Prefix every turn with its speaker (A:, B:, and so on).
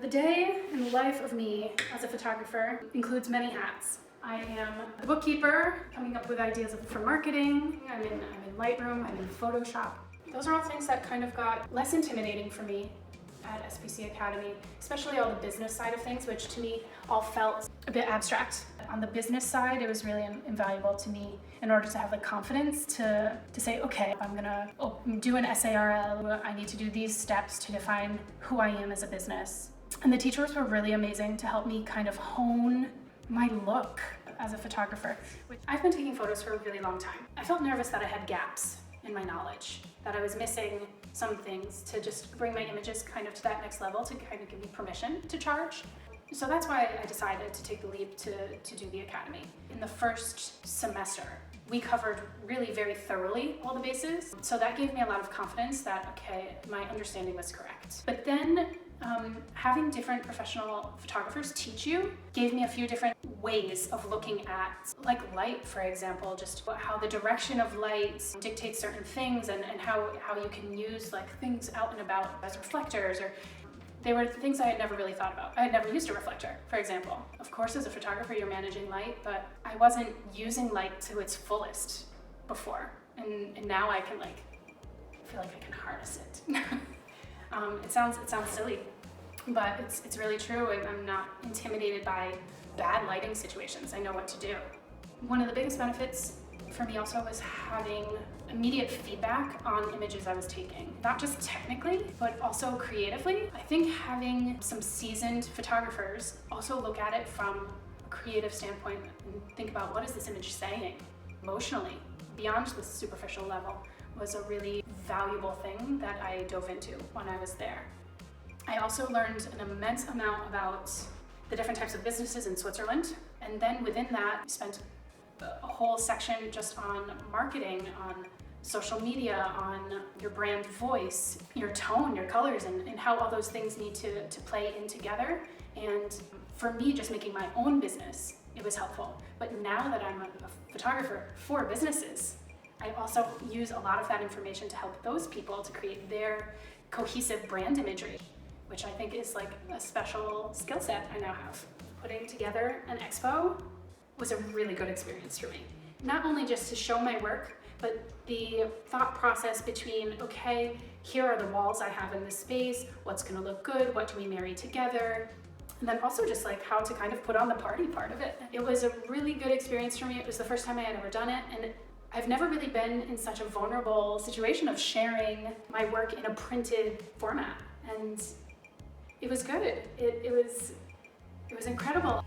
A: The day in the life of me as a photographer includes many hats. I am a bookkeeper, coming up with ideas for marketing. I'm in Lightroom, I'm in Photoshop. Those are all things that kind of got less intimidating for me at SPC Academy, especially all the business side of things, which to me all felt a bit abstract. On the business side, it was really invaluable to me in order to have the confidence to say, okay, if I'm gonna do an SARL, I need to do these steps to define who I am as a business. And the teachers were really amazing to help me kind of hone my look as a photographer. I've been taking photos for a really long time. I felt nervous that I had gaps in my knowledge, that I was missing some things to just bring my images kind of to that next level, to kind of give me permission to charge. So that's why I decided to take the leap to do the Academy. In the first semester, we covered really very thoroughly all the bases. So that gave me a lot of confidence that, okay, my understanding was correct. But then having different professional photographers teach you gave me a few different ways of looking at, like light, for example, just how the direction of light dictates certain things, and how you can use like things out and about as reflectors, or they were things I had never really thought about. I had never used a reflector, for example. Of course, as a photographer, you're managing light, but I wasn't using light to its fullest before. And now I can feel like I can harness it. It sounds silly, but it's really true. I'm not intimidated by bad lighting situations. I know what to do. One of the biggest benefits for me also was having immediate feedback on images I was taking. Not just technically, but also creatively. I think having some seasoned photographers also look at it from a creative standpoint and think about, what is this image saying emotionally beyond the superficial level, was a really valuable thing that I dove into when I was there. I also learned an immense amount about the different types of businesses in Switzerland, and then within that spent a whole section just on marketing, on social media, on your brand voice, your tone, your colors, and how all those things need to play in together. And for me, just making my own business, it was helpful. But now that I'm a photographer for businesses, I also use a lot of that information to help those people to create their cohesive brand imagery, which I think is like a special skill set I now have. Putting together an expo was a really good experience for me. Not only just to show my work, but the thought process between, okay, here are the walls I have in this space, what's gonna look good, what do we marry together? And then also just like how to kind of put on the party part of it. It was a really good experience for me. It was the first time I had ever done it, and I've never really been in such a vulnerable situation of sharing my work in a printed format. And it was good. It was incredible.